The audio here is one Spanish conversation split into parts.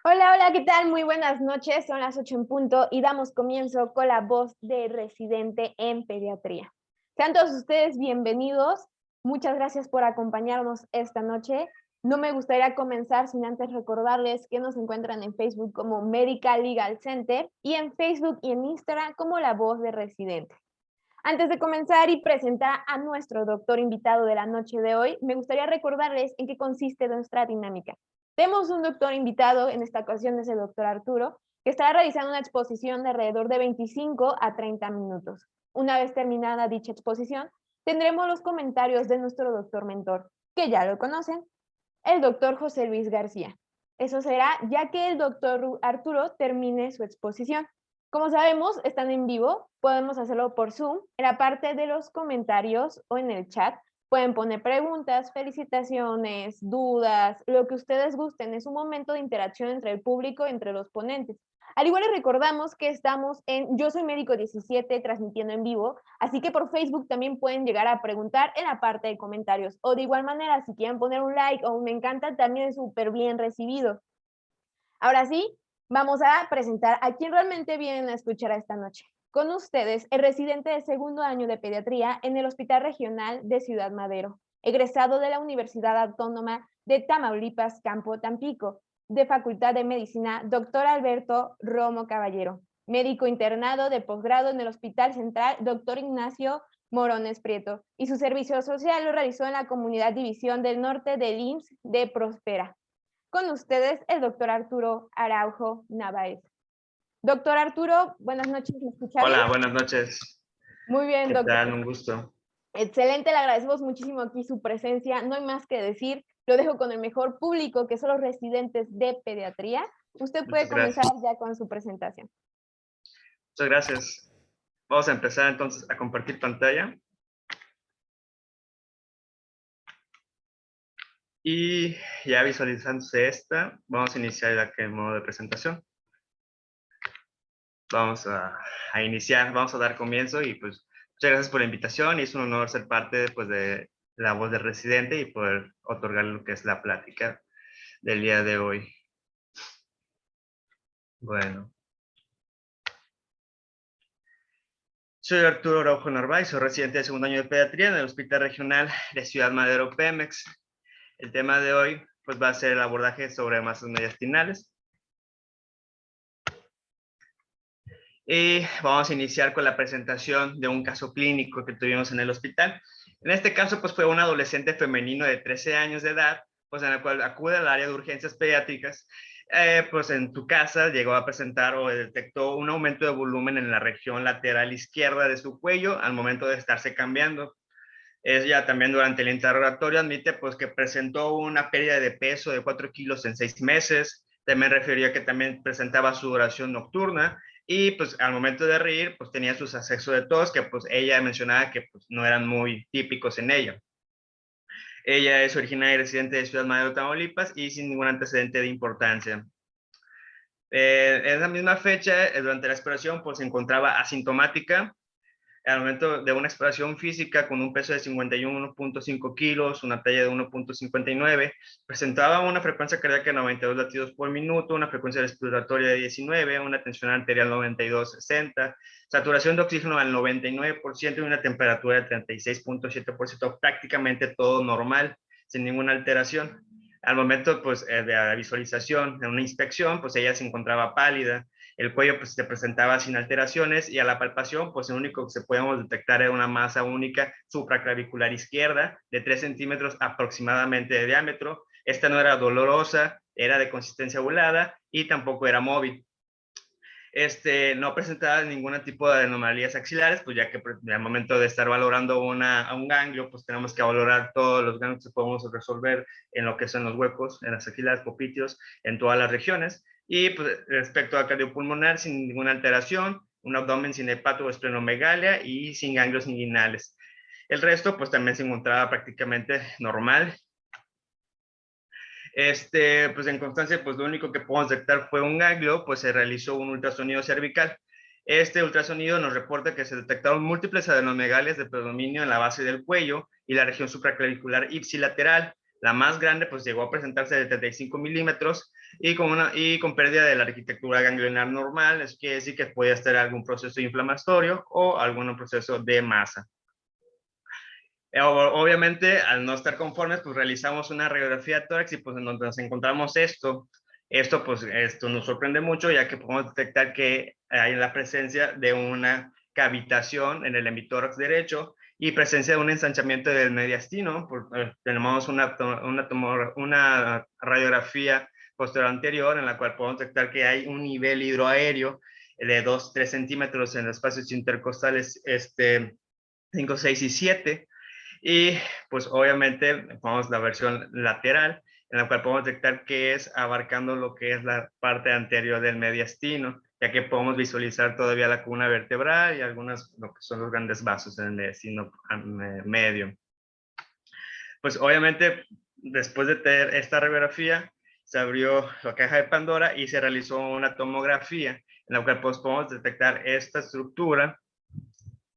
Hola, hola, ¿qué tal? Muy buenas noches, son las 8 en punto y damos comienzo con la voz de residente en pediatría. Sean todos ustedes bienvenidos, muchas gracias por acompañarnos esta noche. No me gustaría comenzar sin antes recordarles que nos encuentran en Facebook como Medical Legal Center y en Facebook y en Instagram como la voz de residente. Antes de comenzar y presentar a nuestro doctor invitado de la noche de hoy, me gustaría recordarles en qué consiste nuestra dinámica. Tenemos un doctor invitado, en esta ocasión es el doctor Arturo, que estará realizando una exposición de alrededor de 25 a 30 minutos. Una vez terminada dicha exposición, tendremos los comentarios de nuestro doctor mentor, que ya lo conocen, el doctor José Luis García. Eso será ya que el doctor Arturo termine su exposición. Como sabemos, están en vivo, podemos hacerlo por Zoom. En la parte de los comentarios o en el chat pueden poner preguntas, felicitaciones, dudas, lo que ustedes gusten. Es un momento de interacción entre el público y entre los ponentes. Al igual les recordamos que estamos en Yo Soy Médico 17 transmitiendo en vivo, así que por Facebook también pueden llegar a preguntar en la parte de comentarios. O de igual manera, si quieren poner un like o un me encanta, también es súper bien recibido. Ahora sí, vamos a presentar a quien realmente vienen a escuchar esta noche. Con ustedes, el residente de segundo año de pediatría en el Hospital Regional de Ciudad Madero, egresado de la Universidad Autónoma de Tamaulipas, Campo Tampico, de Facultad de Medicina, doctor Alberto Romo Caballero, médico internado de posgrado en el Hospital Central, doctor Ignacio Morones Prieto, y su servicio social lo realizó en la Comunidad División del Norte del IMSS de Prospera. Con ustedes, el doctor Arturo Araujo Navaez. Doctor Arturo, buenas noches, ¿me escucha bien? Hola, buenas noches. Muy bien, ¿Qué doctor. tal? Un gusto. Excelente, le agradecemos muchísimo aquí su presencia. No hay más que decir. Lo dejo con el mejor público, que son los residentes de pediatría. Usted puede Muchas comenzar gracias. ya con su presentación. Muchas gracias. Vamos a empezar entonces a compartir pantalla. Y ya visualizándose esta, vamos a iniciar ya que el modo de presentación. Vamos a iniciar, vamos a dar comienzo y pues muchas gracias por la invitación y es un honor ser parte pues, de la voz del residente y poder otorgar lo que es la plática del día de hoy. Bueno. Soy Arturo Araujo Narváez, soy residente de segundo año de pediatría en el Hospital Regional de Ciudad Madero Pemex. El tema de hoy pues, va a ser el abordaje sobre masas mediastinales. Y vamos a iniciar con la presentación de un caso clínico que tuvimos en el hospital. En este caso, pues fue un adolescente femenino de 13 años de edad, pues en el cual acude al área de urgencias pediátricas. Pues en tu casa llegó a presentar o detectó un aumento de volumen en la región lateral izquierda de su cuello al momento de estarse cambiando. Ella también durante el interrogatorio admite pues, que presentó una pérdida de peso de 4 kilos en 6 meses. También refirió que también presentaba sudoración nocturna y pues al momento de reír pues tenía sus accesos de tos que pues ella mencionaba que pues, no eran muy típicos en ella. Ella es originaria y residente de Ciudad Madero, Tamaulipas y sin ningún antecedente de importancia. En esa misma fecha, durante la exploración, pues se encontraba asintomática al momento de una exploración física con un peso de 51.5 kilos, una talla de 1.59, presentaba una frecuencia cardíaca de 92 latidos por minuto, una frecuencia respiratoria de 19, una tensión arterial 92/60, saturación de oxígeno al 99% y una temperatura de 36.7%, prácticamente todo normal, sin ninguna alteración. Al momento pues, de la visualización, de una inspección, pues ella se encontraba pálida, el cuello pues se presentaba sin alteraciones y a la palpación pues lo único que se podíamos detectar era una masa única supraclavicular izquierda de 3 centímetros aproximadamente de diámetro. Esta no era dolorosa, era de consistencia volada y tampoco era móvil. No presentaba ningún tipo de anomalías axilares, pues ya que al momento de estar valorando a un ganglio, pues tenemos que valorar todos los ganglios que podemos resolver en lo que son los huecos, en las axilares, popliteos, en todas las regiones. Y pues, respecto a cardiopulmonar, sin ninguna alteración, un abdomen sin hepato o esplenomegalia y sin ganglios inguinales. El resto, pues también se encontraba prácticamente normal. Pues en constancia, pues lo único que podemos detectar fue un ganglio, pues se realizó un ultrasonido cervical. Este ultrasonido nos reporta que se detectaron múltiples adenomegalias de predominio en la base del cuello y la región supraclavicular ipsilateral. La más grande pues llegó a presentarse de 35 milímetros y con pérdida de la arquitectura ganglionar normal. Eso quiere decir que podía estar algún proceso inflamatorio o algún proceso de masa. Obviamente, al no estar conformes, pues realizamos una radiografía de tórax y pues en donde nos encontramos esto. Esto nos sorprende mucho, ya que podemos detectar que hay la presencia de una cavitación en el hemitórax derecho y presencia de un ensanchamiento del mediastino. Tenemos una radiografía posterior anterior en la cual podemos detectar que hay un nivel hidroaéreo de 2-3 centímetros en los espacios intercostales 5, 6 y 7. Y pues obviamente ponemos la versión lateral, en la cual podemos detectar que es abarcando lo que es la parte anterior del mediastino, ya que podemos visualizar todavía la columna vertebral y algunos lo que son los grandes vasos en el mediastino medio. Pues obviamente después de tener esta radiografía, se abrió la caja de Pandora y se realizó una tomografía en la cual pues, podemos detectar esta estructura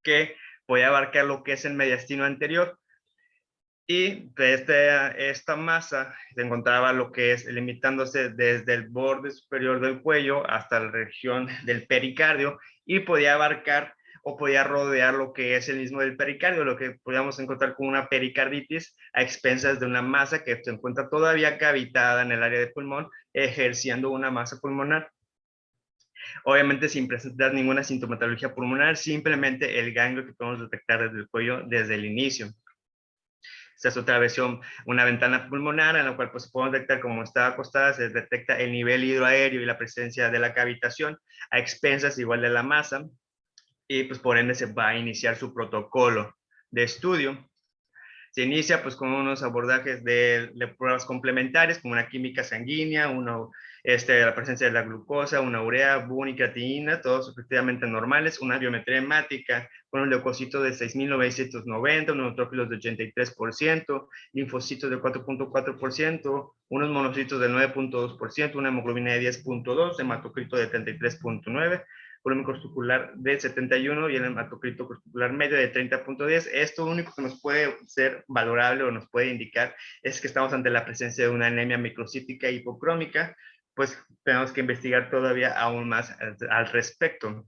que puede abarcar lo que es el mediastino anterior. Y de esta masa se encontraba lo que es limitándose desde el borde superior del cuello hasta la región del pericardio y podía abarcar o podía rodear lo que es el mismo del pericardio, lo que podíamos encontrar como una pericarditis a expensas de una masa que se encuentra todavía cavitada en el área de pulmón, ejerciendo una masa pulmonar. Obviamente sin presentar ninguna sintomatología pulmonar, simplemente el ganglio que podemos detectar desde el cuello desde el inicio. Esta es otra versión, una ventana pulmonar en la cual pues, podemos detectar cómo está acostada, se detecta el nivel hidroaéreo y la presencia de la cavitación a expensas igual de la masa y pues por ende se va a iniciar su protocolo de estudio. Se inicia pues con unos abordajes de pruebas complementarias como una química sanguínea, la presencia de la glucosa, una urea, bun y creatinina, todos efectivamente normales, una biometría hemática con un leucocito de 6.990, unos neutrófilos de 83%, linfocitos de 4.4%, unos monocitos de 9.2%, una hemoglobina de 10.2, hematocrito de 33.9, volumen corticular de 71 y el hematocrito corticular medio de 30.10. Esto único que nos puede ser valorable o nos puede indicar es que estamos ante la presencia de una anemia microcítica hipocrómica, pues tenemos que investigar todavía aún más al respecto.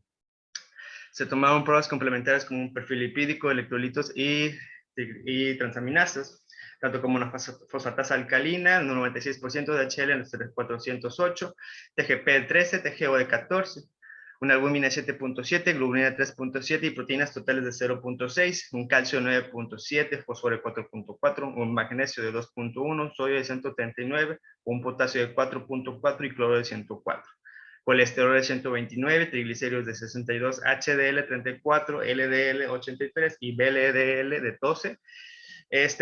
Se tomaron pruebas complementarias como un perfil lipídico, electrolitos y transaminasas, tanto como una fosfatasa alcalina, un 96% de HL en los 408, TGP 13, TGO de 14, una albúmina 7.7, globulina 3.7 y proteínas totales de 0.6, un calcio 9.7, fósforo 4.4, un magnesio de 2.1, un sodio de 139, un potasio de 4.4 y cloro de 104. Colesterol de 129, triglicéridos de 62, HDL 34, LDL 83 y VLDL de 12.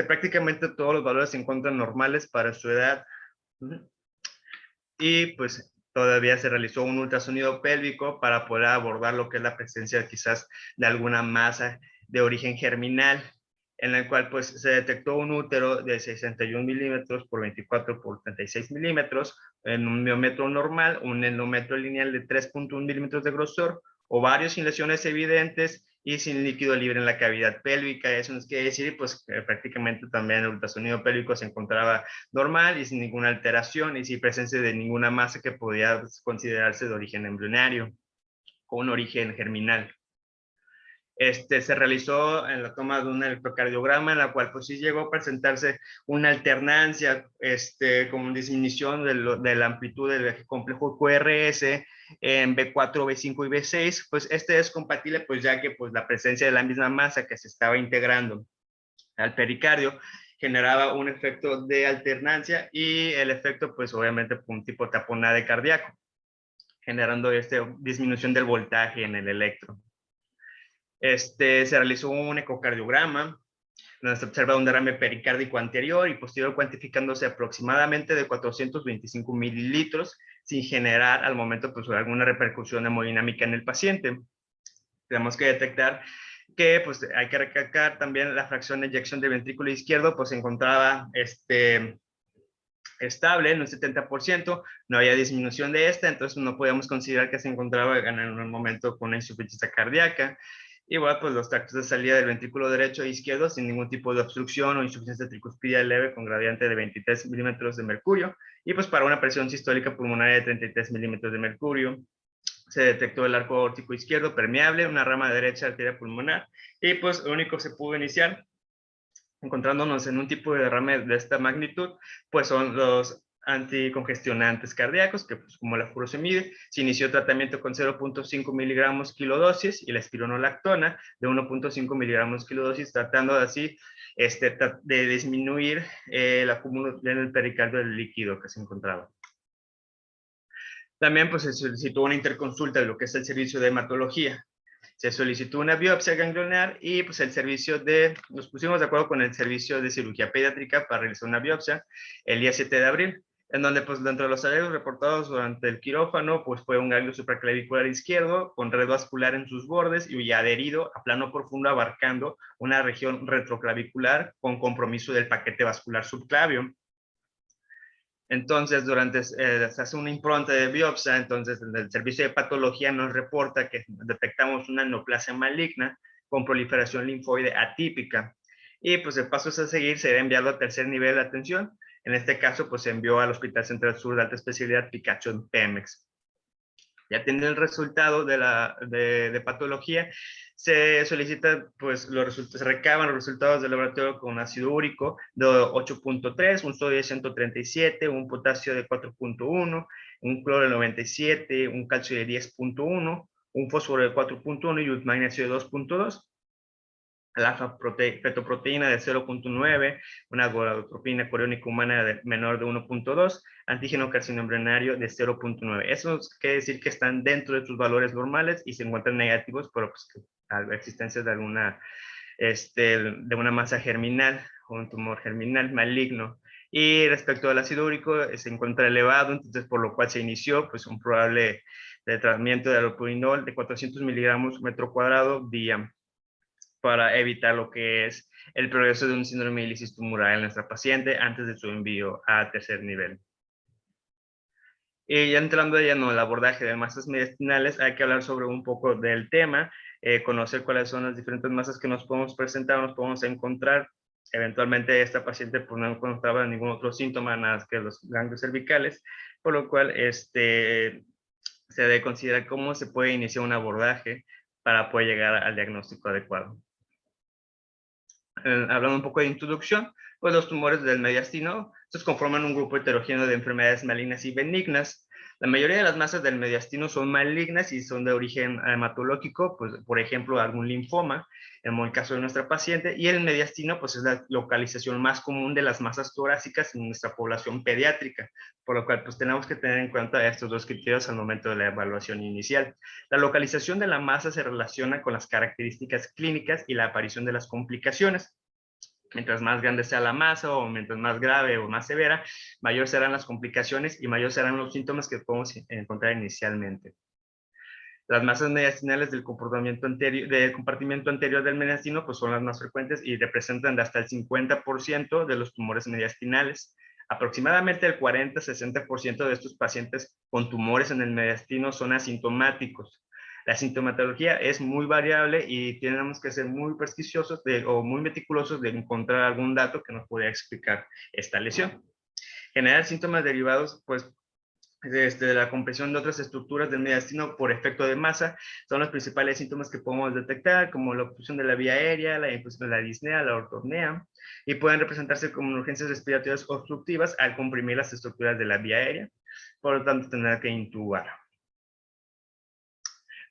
Prácticamente todos los valores se encuentran normales para su edad. Y pues todavía se realizó un ultrasonido pélvico para poder abordar lo que es la presencia quizás de alguna masa de origen germinal, en el cual pues se detectó un útero de 61 milímetros por 24 por 36 milímetros, en un miómetro normal, un endometrio lineal de 3.1 milímetros de grosor, ovarios sin lesiones evidentes y sin líquido libre en la cavidad pélvica. Eso nos quiere decir pues que prácticamente también el ultrasonido pélvico se encontraba normal y sin ninguna alteración y sin presencia de ninguna masa que podía considerarse de origen embrionario o un origen germinal. Se realizó en la toma de un electrocardiograma en la cual pues sí llegó a presentarse una alternancia con disminución de la amplitud del complejo QRS en B4, B5 y B6, pues es compatible pues ya que pues la presencia de la misma masa que se estaba integrando al pericardio generaba un efecto de alternancia y el efecto pues obviamente un tipo taponade cardíaco, generando disminución del voltaje en el electro. Se realizó un ecocardiograma donde se observa un derrame pericárdico anterior y posterior cuantificándose aproximadamente de 425 mililitros sin generar al momento pues alguna repercusión hemodinámica en el paciente. Tenemos que detectar que pues hay que recalcar también la fracción de eyección del ventrículo izquierdo pues se encontraba estable en un 70%, no había disminución de esta, entonces no podíamos considerar que se encontraba en un momento con una insuficiencia cardíaca. Igual, pues los tractos de salida del ventrículo derecho e izquierdo sin ningún tipo de obstrucción o insuficiencia tricuspidia leve con gradiente de 23 milímetros de mercurio. Y pues para una presión sistólica pulmonar de 33 milímetros de mercurio. Se detectó el arco aórtico izquierdo permeable, una rama derecha de arteria pulmonar. Y pues lo único que se pudo iniciar, encontrándonos en un tipo de derrame de esta magnitud, pues son los anticongestionantes cardíacos, que pues como la furosemide, se inició tratamiento con 0.5 miligramos kilodosis y la espironolactona de 1.5 miligramos kilodosis, tratando de así de disminuir el acúmulo en el pericardio del líquido que se encontraba. También pues se solicitó una interconsulta de lo que es el servicio de hematología. Se solicitó una biopsia ganglionar y pues nos pusimos de acuerdo con el servicio de cirugía pediátrica para realizar una biopsia el día 7 de abril, en donde pues dentro de los hallazgos reportados durante el quirófano, pues fue un ganglio supraclavicular izquierdo con red vascular en sus bordes y adherido a plano profundo abarcando una región retroclavicular con compromiso del paquete vascular subclavio. Entonces, se hace una impronta de biopsia, entonces el servicio de patología nos reporta que detectamos una neoplasia maligna con proliferación linfoide atípica. Y pues el paso a seguir será enviarlo a tercer nivel de atención. En este caso, pues se envió al Hospital Central Sur de Alta Especialidad Picacho en Pemex. Ya tiene el resultado de patología, se solicita, pues se recaban los resultados del laboratorio con ácido úrico de 8.3, un sodio de 137, un potasio de 4.1, un cloro de 97, un calcio de 10.1, un fósforo de 4.1 y un magnesio de 2.2. La fetoproteína de 0.9, una gonadotropina coriónica humana menor de 1.2, antígeno carcinoembrionario de 0.9. Eso quiere decir que están dentro de sus valores normales y se encuentran negativos, pero pues a la existencia de de una masa germinal o un tumor germinal maligno. Y respecto al ácido úrico, se encuentra elevado, entonces por lo cual se inició pues un probable tratamiento de allopurinol de 400 miligramos metro cuadrado día, para evitar lo que es el progreso de un síndrome de lisis tumoral en nuestra paciente antes de su envío a tercer nivel. Y ya entrando ya en el abordaje de masas mediastinales, hay que hablar sobre un poco del tema, conocer cuáles son las diferentes masas que nos podemos presentar, nos podemos encontrar. Eventualmente esta paciente pues, no encontraba ningún otro síntoma nada más que los ganglios cervicales, por lo cual se debe considerar cómo se puede iniciar un abordaje para poder llegar al diagnóstico adecuado. Hablando un poco de introducción, pues los tumores del mediastino se conforman un grupo heterogéneo de enfermedades malignas y benignas. La mayoría de las masas del mediastino son malignas y son de origen hematológico, pues por ejemplo algún linfoma, en el caso de nuestra paciente, y el mediastino pues es la localización más común de las masas torácicas en nuestra población pediátrica, por lo cual pues tenemos que tener en cuenta estos dos criterios al momento de la evaluación inicial. La localización de la masa se relaciona con las características clínicas y la aparición de las complicaciones. Mientras más grande sea la masa o mientras más grave o más severa, mayor serán las complicaciones y mayor serán los síntomas que podemos encontrar inicialmente. Las masas mediastinales del compartimento anterior del mediastino pues son las más frecuentes y representan hasta el 50% de los tumores mediastinales. Aproximadamente el 40-60% de estos pacientes con tumores en el mediastino son asintomáticos. La sintomatología es muy variable y tenemos que ser muy presquiciosos o muy meticulosos de encontrar algún dato que nos pueda explicar esta lesión. Generar síntomas derivados, pues, de la compresión de otras estructuras del mediastino por efecto de masa, son los principales síntomas que podemos detectar, como la obstrucción de la vía aérea, la infección de la disnea, la ortopnea, y pueden representarse como urgencias respiratorias obstructivas al comprimir las estructuras de la vía aérea, por lo tanto tendrá que intubar.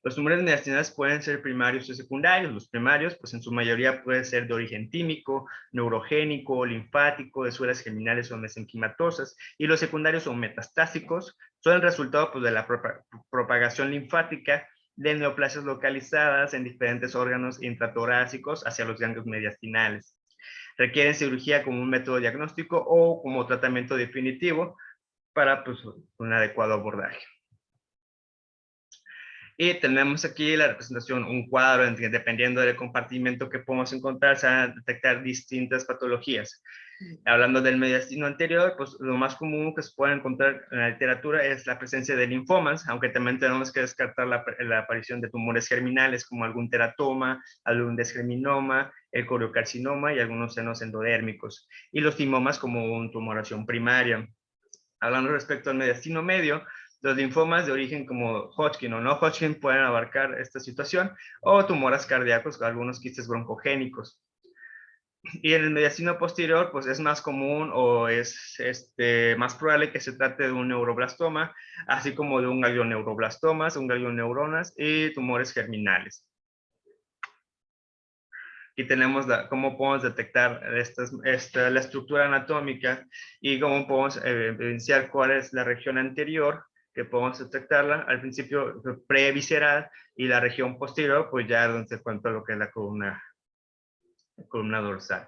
Los tumores mediastinales pueden ser primarios o secundarios. Los primarios, pues en su mayoría pueden ser de origen tímico, neurogénico, linfático, de suelas germinales o mesenquimatosas, y los secundarios son metastásicos, son el resultado pues, de la propagación linfática de neoplasias localizadas en diferentes órganos intratorácicos hacia los ganglios mediastinales. Requieren cirugía como un método diagnóstico o como tratamiento definitivo para pues, un adecuado abordaje. Y tenemos aquí la representación, un cuadro, dependiendo del compartimento que podemos encontrar, se van a detectar distintas patologías. Hablando del mediastino anterior, pues lo más común que se puede encontrar en la literatura es la presencia de linfomas, aunque también tenemos que descartar la aparición de tumores germinales como algún teratoma, algún desgerminoma, el coriocarcinoma y algunos senos endodérmicos, y los timomas como una tumoración primaria. Hablando respecto al mediastino medio, los linfomas de origen como Hodgkin o no Hodgkin pueden abarcar esta situación, o tumores cardíacos, algunos quistes broncogénicos. Y en el mediastino posterior, pues es más común o es más probable que se trate de un neuroblastoma, así como de un ganglioneuroblastomas, un ganglioneuronas y tumores germinales. Aquí tenemos cómo podemos detectar la estructura anatómica y cómo podemos evidenciar cuál es la región anterior que podemos detectarla. Al principio previsceral y la región posterior, pues ya donde se encuentra lo que es la columna dorsal.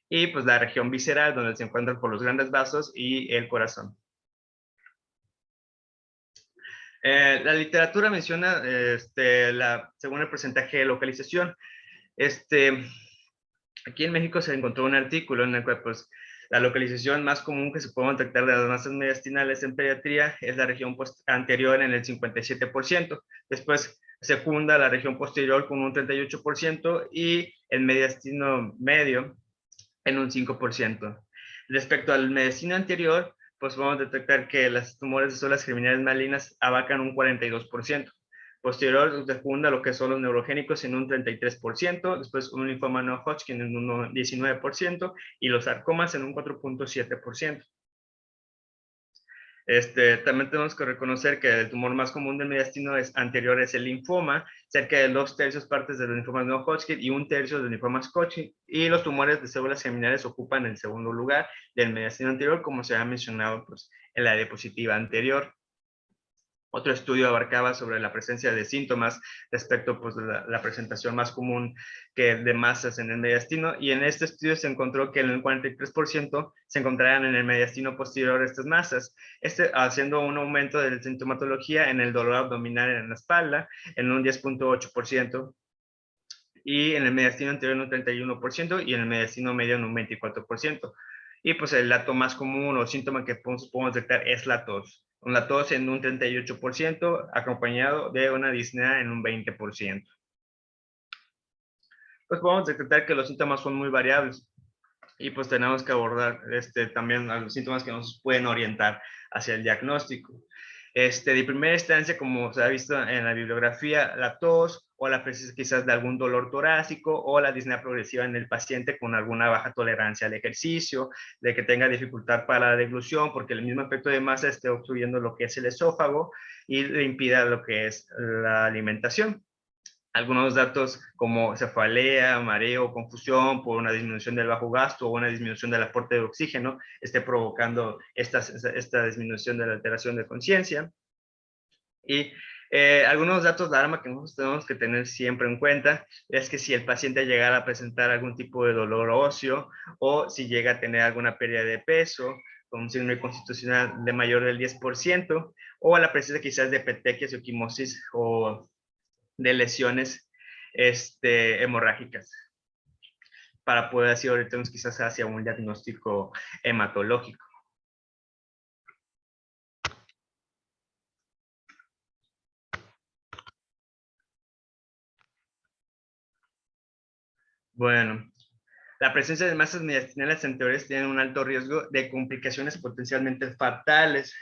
Y pues la región visceral, donde se encuentran por los grandes vasos y el corazón. La literatura menciona, según el porcentaje de localización, aquí en México se encontró un artículo en el cual, pues, la localización más común que se puede detectar de las masas mediastinales en pediatría es la región anterior en el 57%. Después secunda la región posterior con un 38% y el mediastino medio en un 5%. Respecto al mediastino anterior, pues vamos a detectar que las tumores de células germinales malignas abarcan un 42%. Posterior secunda lo que son los neurogénicos en un 33%, después un linfoma no Hodgkin en un 19% y los sarcomas en un 4.7%. También tenemos que reconocer que el tumor más común del mediastino anterior es el linfoma, cerca de 2/3 partes de los linfomas no Hodgkin y 1/3 de los linfomas Hodgkin, y los tumores de células germinales ocupan el segundo lugar del mediastino anterior, como se ha mencionado pues, en la diapositiva anterior. Otro estudio abarcaba sobre la presencia de síntomas respecto pues, la presentación más común que de masas en el mediastino, y en este estudio se encontró que en el 43% se encontraban en el mediastino posterior estas masas, haciendo un aumento de la sintomatología en el dolor abdominal en la espalda en un 10.8%, y en el mediastino anterior en un 31% y en el mediastino medio en un 24%. Y pues el dato más común o síntoma que podemos detectar es la tos. La tos en un 38%, acompañado de una disnea en un 20%. Pues podemos detectar que los síntomas son muy variables y pues tenemos que abordar también los síntomas que nos pueden orientar hacia el diagnóstico. De primera instancia, como se ha visto en la bibliografía, la tos o la presencia quizás de algún dolor torácico o la disnea progresiva en el paciente con alguna baja tolerancia al ejercicio, de que tenga dificultad para la deglución porque el mismo efecto de masa esté obstruyendo lo que es el esófago y le impida lo que es la alimentación. Algunos datos como cefalea, mareo, confusión por una disminución del bajo gasto o una disminución del aporte de oxígeno esté provocando esta disminución de la alteración de conciencia. Y algunos datos de alarma que nosotros tenemos que tener siempre en cuenta es que si el paciente llegara a presentar algún tipo de dolor óseo o si llega a tener alguna pérdida de peso, con un síndrome constitucional de mayor del 10%, o a la presencia quizás de petequias o equimosis o de lesiones hemorrágicas, para poder así orientarnos quizás hacia un diagnóstico hematológico. Bueno, la presencia de masas mediastinales anteriores tiene un alto riesgo de complicaciones potencialmente fatales.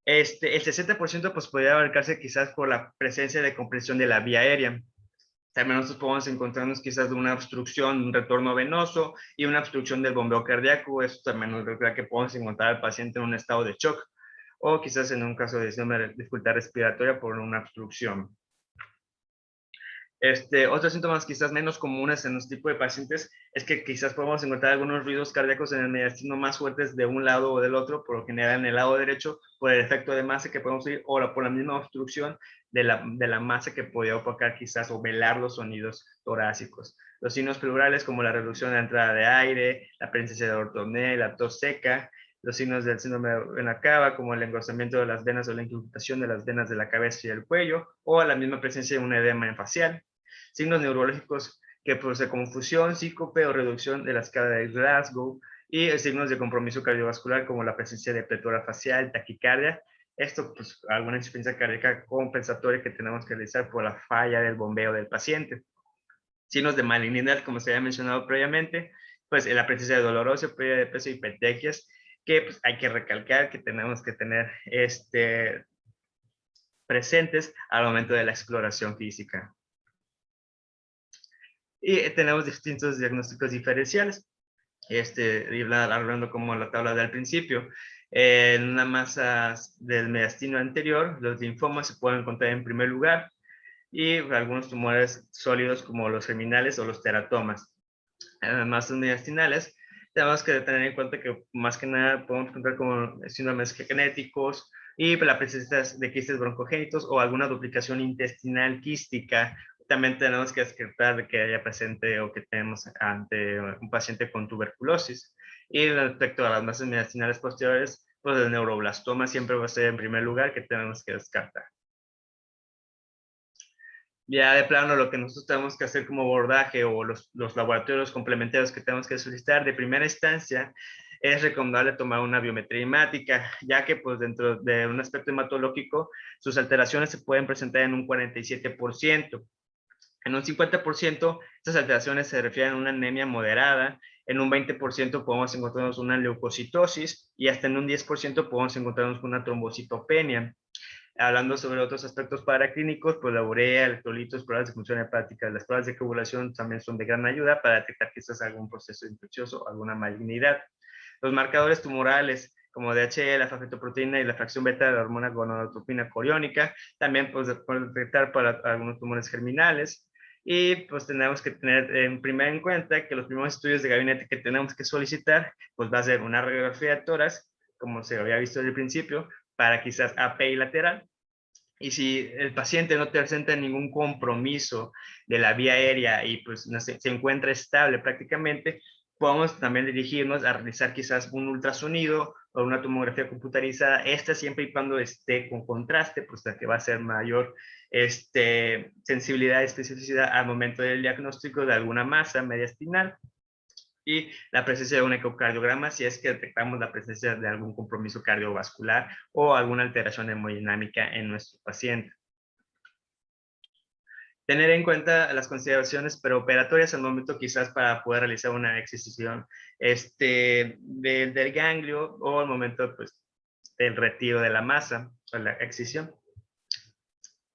El 60% pues podría abarcarse quizás por la presencia de compresión de la vía aérea. También nosotros podemos encontrarnos quizás de una obstrucción, un retorno venoso y una obstrucción del bombeo cardíaco. Esto también nos revela que podemos encontrar al paciente en un estado de shock o quizás en un caso de dificultad respiratoria por una obstrucción. Otros síntomas quizás menos comunes en este tipo de pacientes es que quizás podemos encontrar algunos ruidos cardíacos en el mediastino más fuertes de un lado o del otro, por lo general en el lado derecho, por el efecto de masa que podemos oír o por la misma obstrucción de la masa que podría opacar quizás o velar los sonidos torácicos. Los signos pleurales como la reducción de la entrada de aire, la presencia de ortoapnea, la tos seca, los signos del síndrome de vena cava, como el engrosamiento de las venas o la infiltración de las venas de la cabeza y el cuello, o la misma presencia de un edema facial. Signos neurológicos que produce confusión, síncope o reducción de la escala de Glasgow, y signos de compromiso cardiovascular como la presencia de pletora facial, taquicardia. Esto, pues, alguna insuficiencia cardíaca compensatoria que tenemos que realizar por la falla del bombeo del paciente. Signos de malignidad, como se había mencionado previamente, pues la presencia de dolor óseo, pérdida de peso y petequias, que pues, hay que recalcar que tenemos que tener presentes al momento de la exploración física. Y tenemos distintos diagnósticos diferenciales. Hablando como la tabla del principio, en una masa del mediastino anterior, los linfomas se pueden encontrar en primer lugar, y algunos tumores sólidos como los germinales o los teratomas. En las masas mediastinales, tenemos que tener en cuenta que más que nada podemos encontrar como síndromes genéticos y la presencia de quistes broncogénitos o alguna duplicación intestinal quística. También tenemos que descartar que haya presente o que tenemos ante un paciente con tuberculosis. Y respecto a las masas mediastinales posteriores, pues el neuroblastoma siempre va a ser en primer lugar que tenemos que descartar. Ya de plano lo que nosotros tenemos que hacer como abordaje o los laboratorios complementarios que tenemos que solicitar de primera instancia es recomendable tomar una biometría hemática, ya que pues dentro de un aspecto hematológico sus alteraciones se pueden presentar en un 47%. En un 50% estas alteraciones se refieren a una anemia moderada, en un 20% podemos encontrarnos una leucocitosis y hasta en un 10% podemos encontrarnos una trombocitopenia. Hablando sobre otros aspectos paraclínicos, pues la urea, electrolitos, pruebas de función hepática, las pruebas de coagulación también son de gran ayuda para detectar quizás algún proceso infeccioso o alguna malignidad. Los marcadores tumorales, como DHL, la fafetoproteína y la fracción beta de la hormona gonadotropina coriónica, también pues, pueden detectar para algunos tumores germinales. Y pues tenemos que tener en cuenta que los primeros estudios de gabinete que tenemos que solicitar, pues va a ser una radiografía de tórax, como se había visto desde el principio, para quizás API lateral. Y si el paciente no presenta ningún compromiso de la vía aérea y pues no se encuentra estable prácticamente, podemos también dirigirnos a realizar quizás un ultrasonido o una tomografía computarizada, esta siempre y cuando esté con contraste, pues la que va a ser mayor sensibilidad y especificidad al momento del diagnóstico de alguna masa mediastinal, y la presencia de un ecocardiograma si es que detectamos la presencia de algún compromiso cardiovascular o alguna alteración hemodinámica en nuestro paciente. Tener en cuenta las consideraciones preoperatorias al momento quizás para poder realizar una excisión del ganglio o al momento pues, del retiro de la masa o la excisión.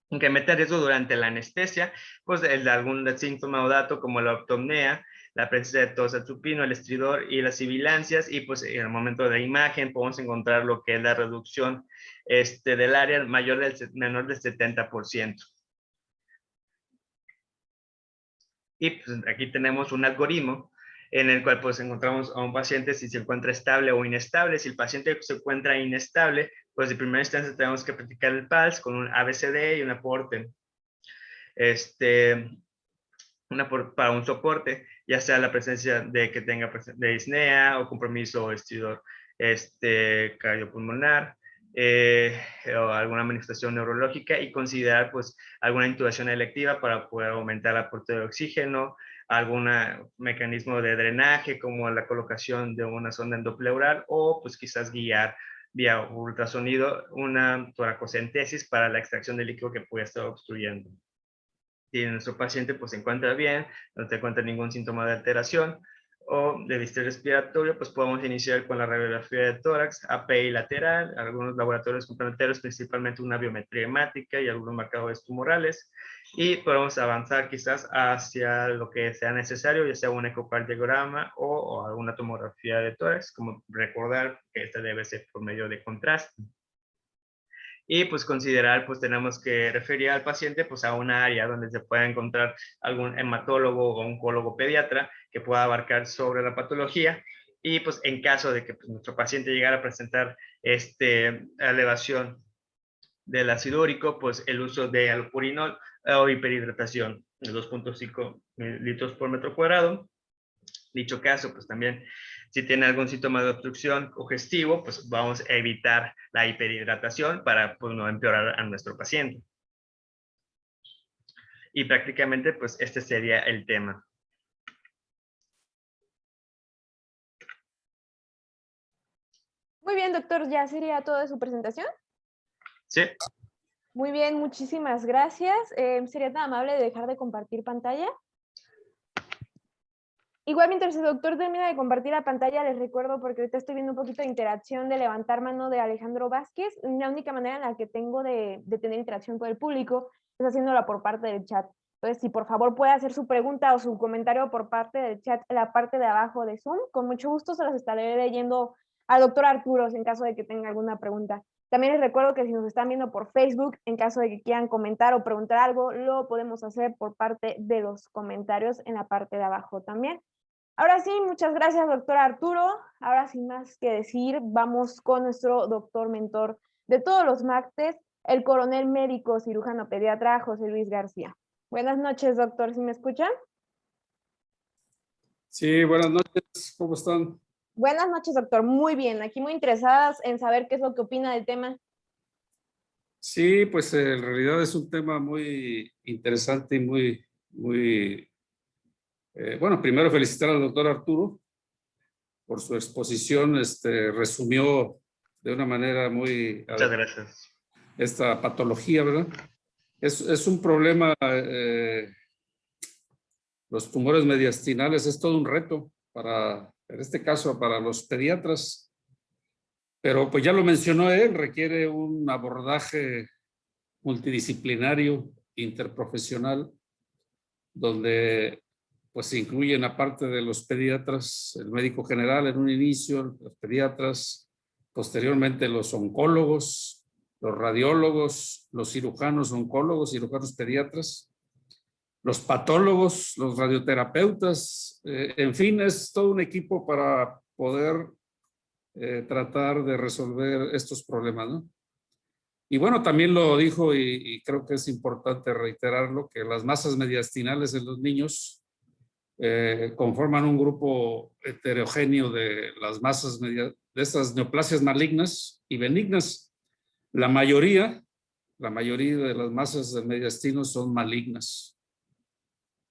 Incrementa el riesgo durante la anestesia, pues el de algún síntoma o dato como la apnea, la presencia de tos atropino, el estridor y las sibilancias, y pues en el momento de imagen podemos encontrar lo que es la reducción del área menor del 70%. Y pues aquí tenemos un algoritmo en el cual pues encontramos a un paciente si se encuentra estable o inestable. Si el paciente se encuentra inestable, pues de primera instancia tenemos que practicar el PALS con un ABCD y un aporte. Para un soporte, ya sea la presencia de que tenga de disnea o compromiso o estridor cardiopulmonar, o alguna manifestación neurológica, y considerar pues alguna intubación electiva para poder aumentar el aporte de oxígeno, algún mecanismo de drenaje como la colocación de una sonda endopleural o pues quizás guiar vía ultrasonido una toracocentesis para la extracción del líquido que puede estar obstruyendo. Si nuestro paciente pues, se encuentra bien, no se encuentra ningún síntoma de alteración o de distrés respiratorio, pues podemos iniciar con la radiografía de tórax, API lateral, algunos laboratorios complementarios, principalmente una biometría hemática y algunos marcadores tumorales, y podemos avanzar quizás hacia lo que sea necesario, ya sea un ecocardiograma o alguna tomografía de tórax, como recordar que esta debe ser por medio de contraste. Y pues considerar, pues tenemos que referir al paciente pues a una área donde se pueda encontrar algún hematólogo o oncólogo pediatra que pueda abarcar sobre la patología. Y pues en caso de que pues, nuestro paciente llegara a presentar elevación del ácido úrico, pues el uso de allopurinol o hiperhidratación de 2.5 litros por metro cuadrado. Dicho caso, pues también si tiene algún síntoma de obstrucción digestivo, pues vamos a evitar la hiperhidratación para pues, no empeorar a nuestro paciente. Y prácticamente, pues este sería el tema. doctor, ¿ya sería todo de su presentación? Sí. Muy bien, muchísimas gracias. ¿Sería tan amable de dejar de compartir pantalla? Igual mientras el doctor termina de compartir la pantalla, les recuerdo, porque ahorita estoy viendo un poquito de interacción de levantar mano de Alejandro Vázquez. La única manera en la que tengo de tener interacción con el público es haciéndola por parte del chat. Entonces, si por favor puede hacer su pregunta o su comentario por parte del chat en la parte de abajo de Zoom, con mucho gusto se las estaré leyendo al doctor Arturo en caso de que tenga alguna pregunta. También les recuerdo que si nos están viendo por Facebook, en caso de que quieran comentar o preguntar algo, lo podemos hacer por parte de los comentarios en la parte de abajo también. Ahora sí, muchas gracias, doctor Arturo. Ahora sin más que decir, vamos con nuestro doctor mentor de todos los martes, el coronel médico cirujano pediatra José Luis García. Buenas noches, doctor, ¿sí me escuchan? Sí, buenas noches, ¿cómo están? Buenas noches, doctor. Muy bien, aquí muy interesadas en saber qué es lo que opina del tema. Sí, pues en realidad es un tema muy interesante y muy bueno, primero felicitar al doctor Arturo por su exposición, resumió de una manera muy... Muchas gracias. Esta patología, ¿verdad? Es un problema, los tumores mediastinales es todo un reto para, en este caso, para los pediatras, pero pues ya lo mencionó él, requiere un abordaje multidisciplinario, interprofesional, donde pues se incluyen aparte de los pediatras, el médico general en un inicio, los pediatras, posteriormente los oncólogos, los radiólogos, los cirujanos oncólogos, cirujanos pediatras, los patólogos, los radioterapeutas, en fin, es todo un equipo para poder tratar de resolver estos problemas, ¿no? Y bueno, también lo dijo y creo que es importante reiterarlo, que las masas mediastinales en los niños conforman un grupo heterogéneo de las masas de estas neoplasias malignas y benignas. La mayoría de las masas del mediastino son malignas.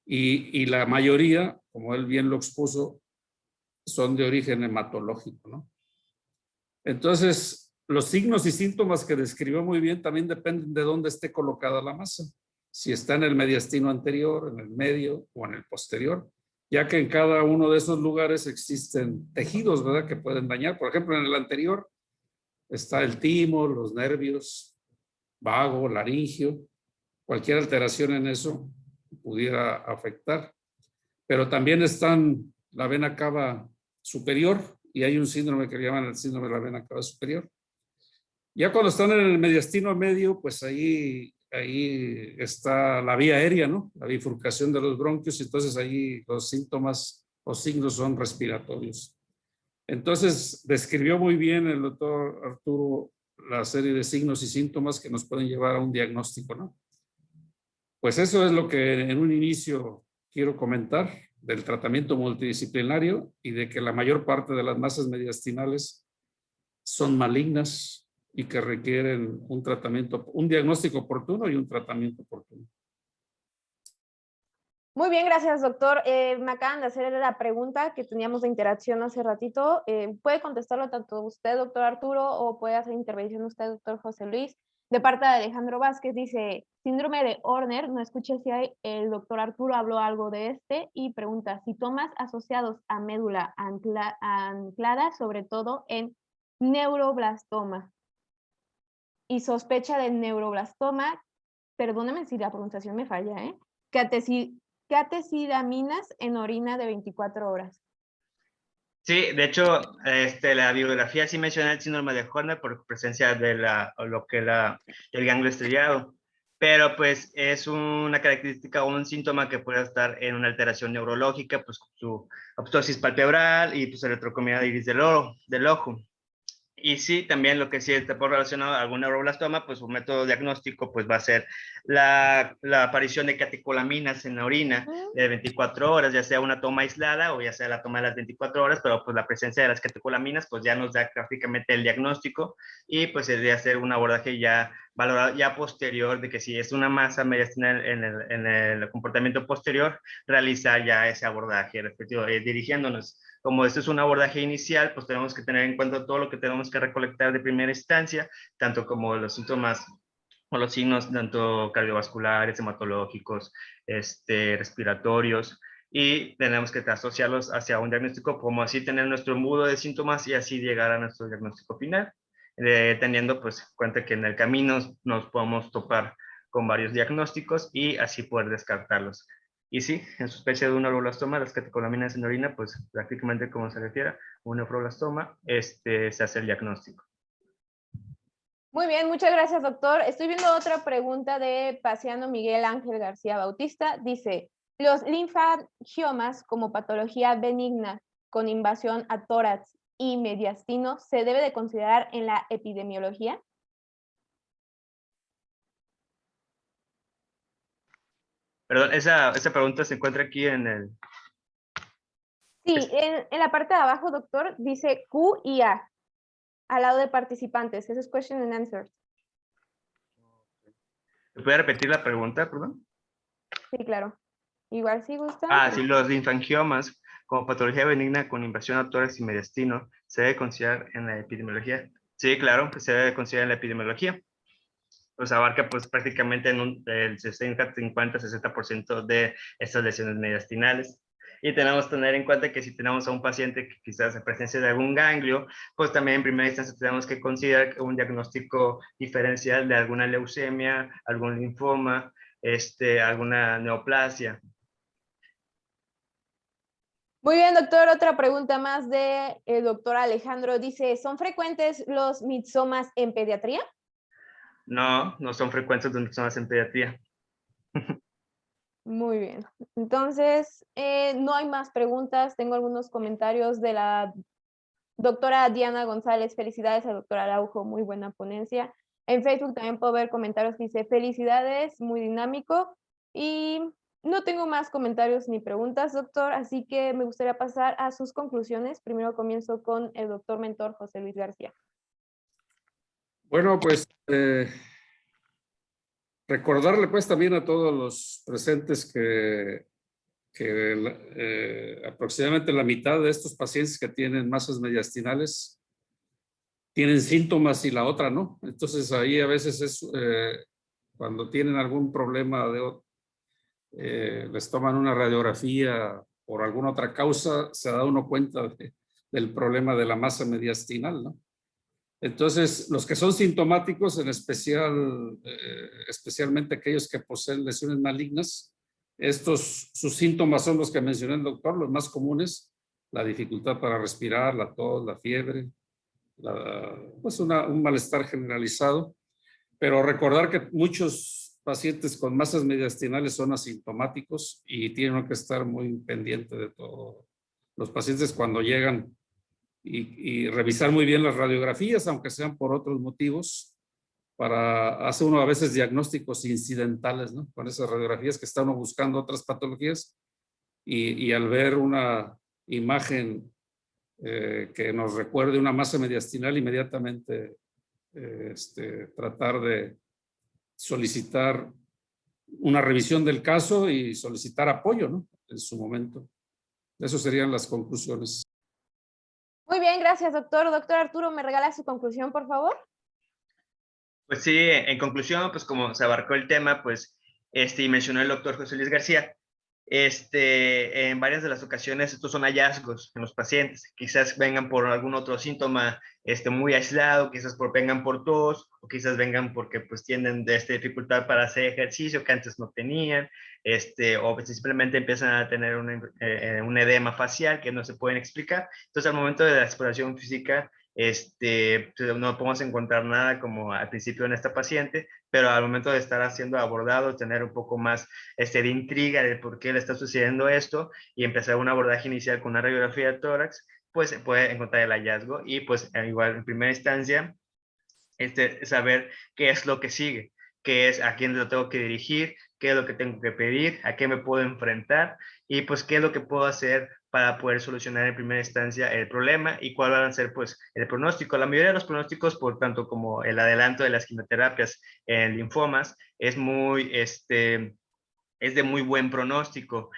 Y la mayoría, como él bien lo expuso, son de origen hematológico, ¿no? Entonces, los signos y síntomas que describió muy bien también dependen de dónde esté colocada la masa. Si está en el mediastino anterior, en el medio o en el posterior, ya que en cada uno de esos lugares existen tejidos, ¿verdad?, que pueden dañar. Por ejemplo, en el anterior está el timo, los nervios, vago, laringio. Cualquier alteración en eso pudiera afectar. Pero también están la vena cava superior y hay un síndrome que le llaman el síndrome de la vena cava superior. Ya cuando están en el mediastino medio, pues ahí está la vía aérea, ¿no? La bifurcación de los bronquios, entonces ahí los síntomas o signos son respiratorios. Entonces, describió muy bien el doctor Arturo la serie de signos y síntomas que nos pueden llevar a un diagnóstico, ¿no? Pues eso es lo que en un inicio quiero comentar del tratamiento multidisciplinario y de que la mayor parte de las masas mediastinales son malignas y que requieren un tratamiento, un diagnóstico oportuno y un tratamiento oportuno. Muy bien, gracias, doctor. Me acaban de hacer la pregunta que teníamos de interacción hace ratito. Puede contestarlo tanto usted, doctor Arturo, o puede hacer intervención usted, doctor José Luis. De parte de Alejandro Vázquez, dice, síndrome de Horner, no escuché si el doctor Arturo habló algo de este, y pregunta, síntomas asociados a médula anclada, sobre todo en neuroblastoma. Y sospecha del neuroblastoma, perdóname si la pronunciación me falla, catecidaminas en orina de 24 horas. Sí, de hecho, la bibliografía sí menciona el síndrome de Horner por presencia de el ganglio estriado, pero pues es una característica o un síntoma que puede estar en una alteración neurológica, pues su apoptosis palpebral y pues electrocomida iris del ojo. Y sí, también lo que sí está por relacionado a algún neuroblastoma, pues un método diagnóstico pues va a ser la aparición de catecolaminas en la orina de 24 horas, ya sea una toma aislada o ya sea la toma de las 24 horas, pero pues la presencia de las catecolaminas pues ya nos da prácticamente el diagnóstico y pues se debe hacer un abordaje ya valorar ya posterior de que si es una masa mediastinal en el comportamiento posterior, realizar ya ese abordaje respectivo, dirigiéndonos. Como esto es un abordaje inicial, pues tenemos que tener en cuenta todo lo que tenemos que recolectar de primera instancia, tanto como los síntomas o los signos tanto cardiovasculares, hematológicos, respiratorios, y tenemos que asociarlos hacia un diagnóstico, como así tener nuestro embudo de síntomas y así llegar a nuestro diagnóstico final, teniendo pues cuenta que en el camino nos podemos topar con varios diagnósticos y así poder descartarlos. Y sí, en sospecha de un neuroblastoma, las catecolaminas en orina, pues prácticamente como se refiere, un neuroblastoma, se hace el diagnóstico. Muy bien, muchas gracias, doctor. Estoy viendo otra pregunta de Paciano Miguel Ángel García Bautista. Dice, ¿los linfangiomas como patología benigna con invasión a tórax y mediastino se debe de considerar en la epidemiología? Perdón, esa pregunta se encuentra aquí en el... Sí, en la parte de abajo, doctor, dice Q y A, al lado de participantes. Eso es question and answers. ¿Me puede repetir la pregunta, perdón? Sí, claro. Igual si gusta. Ah, sí, los linfangiomas como patología benigna con invasión a tórax y mediastino se debe considerar en la epidemiología. Sí, claro, que se debe considerar en la epidemiología. Pues abarca pues prácticamente el 60, 50, 60% de estas lesiones mediastinales. Y tenemos que tener en cuenta que si tenemos a un paciente que quizás en presencia de algún ganglio, pues también en primera instancia tenemos que considerar un diagnóstico diferencial de alguna leucemia, algún linfoma, alguna neoplasia. Muy bien, doctor. Otra pregunta más de el doctor Alejandro. Dice, ¿son frecuentes los mixomas en pediatría? No, no son frecuentes los mixomas en pediatría. Muy bien. Entonces, no hay más preguntas. Tengo algunos comentarios de la doctora Diana González. Felicidades a doctora Araujo, muy buena ponencia. En Facebook también puedo ver comentarios que dice, felicidades, muy dinámico. Y no tengo más comentarios ni preguntas, doctor, así que me gustaría pasar a sus conclusiones. Primero comienzo con el doctor mentor José Luis García. Bueno, pues recordarle pues también a todos los presentes que aproximadamente la mitad de estos pacientes que tienen masas mediastinales tienen síntomas y la otra no. Entonces ahí a veces es cuando tienen algún problema les toman una radiografía por alguna otra causa, se da uno cuenta del problema de la masa mediastinal, ¿no? Entonces, los que son sintomáticos, en especial, especialmente aquellos que poseen lesiones malignas, sus síntomas son los que mencionó el doctor, los más comunes: la dificultad para respirar, la tos, la fiebre, pues un malestar generalizado. Pero recordar que muchos pacientes con masas mediastinales son asintomáticos y tienen que estar muy pendiente de todo. Los pacientes cuando llegan y revisar muy bien las radiografías, aunque sean por otros motivos, para hacer uno a veces diagnósticos incidentales, ¿no? Con esas radiografías que está uno buscando otras patologías y al ver una imagen que nos recuerde una masa mediastinal, inmediatamente tratar de solicitar una revisión del caso y solicitar apoyo, ¿no? En su momento. Esas serían las conclusiones. Muy bien, gracias, doctor. Doctor Arturo, ¿me regala su conclusión, por favor? Pues sí, en conclusión, pues como se abarcó el tema, pues y mencionó el doctor José Luis García, en varias de las ocasiones estos son hallazgos en los pacientes, quizás vengan por algún otro síntoma muy aislado, quizás vengan por tos, o quizás vengan porque pues tienen dificultad para hacer ejercicio que antes no tenían, o simplemente empiezan a tener un edema facial que no se pueden explicar. Entonces al momento de la exploración física, no podemos encontrar nada como al principio en esta paciente, pero al momento de estar siendo abordado, tener un poco más de intriga de por qué le está sucediendo esto y empezar un abordaje inicial con una radiografía de tórax, pues se puede encontrar el hallazgo y pues igual en primera instancia saber qué es lo que sigue, qué es, a quién lo tengo que dirigir, qué es lo que tengo que pedir, a qué me puedo enfrentar y pues qué es lo que puedo hacer para poder solucionar en primera instancia el problema y cuál va a ser pues el pronóstico. La mayoría de los pronósticos, por tanto como el adelanto de las quimioterapias en linfomas, es de muy buen pronóstico.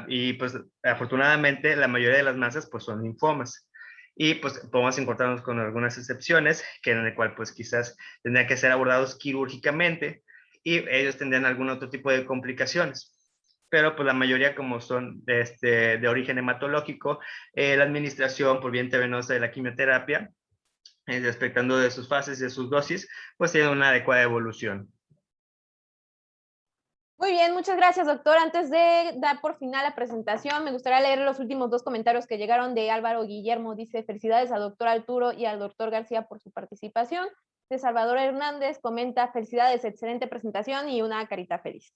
Y pues afortunadamente la mayoría de las masas pues son linfomas. Y pues podemos encontrarnos con algunas excepciones, que en el cual pues quizás tendrían que ser abordados quirúrgicamente y ellos tendrían algún otro tipo de complicaciones. Pero pues la mayoría como son de origen hematológico, la administración por vía intravenosa de la quimioterapia, respetando de sus fases y de sus dosis, pues tiene una adecuada evolución. Muy bien, muchas gracias, doctor. Antes de dar por final la presentación, me gustaría leer los últimos 2 comentarios que llegaron de Álvaro Guillermo. Dice, felicidades al doctor Arturo y al doctor García por su participación. De Salvador Hernández comenta, felicidades, excelente presentación y una carita feliz.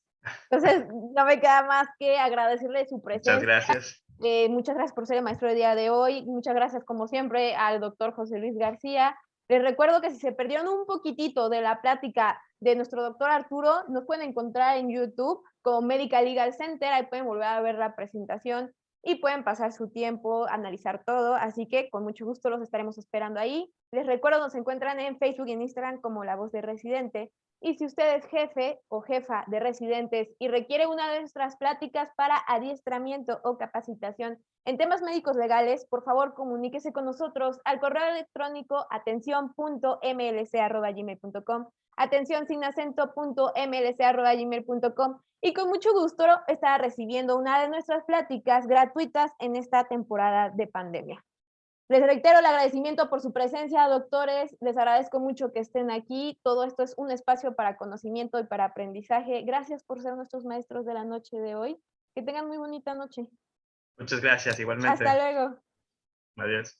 Entonces, no me queda más que agradecerle su presencia. Muchas gracias. Muchas gracias por ser el maestro del día de hoy. Muchas gracias, como siempre, al doctor José Luis García. Les recuerdo que si se perdieron un poquitito de la plática de nuestro doctor Arturo, nos pueden encontrar en YouTube como Medical Legal Center, ahí pueden volver a ver la presentación y pueden pasar su tiempo, analizar todo, así que con mucho gusto los estaremos esperando ahí. Les recuerdo, nos encuentran en Facebook y en Instagram como La Voz de Residente, y si usted es jefe o jefa de residentes y requiere una de nuestras pláticas para adiestramiento o capacitación en temas médicos legales, por favor comuníquese con nosotros al correo electrónico atención.mlc@gmail.com, atención sin acento.mlc@gmail.com, y con mucho gusto estará recibiendo una de nuestras pláticas gratuitas en esta temporada de pandemia. Les reitero el agradecimiento por su presencia, doctores. Les agradezco mucho que estén aquí. Todo esto es un espacio para conocimiento y para aprendizaje. Gracias por ser nuestros maestros de la noche de hoy. Que tengan muy bonita noche. Muchas gracias, igualmente. Hasta luego. Adiós.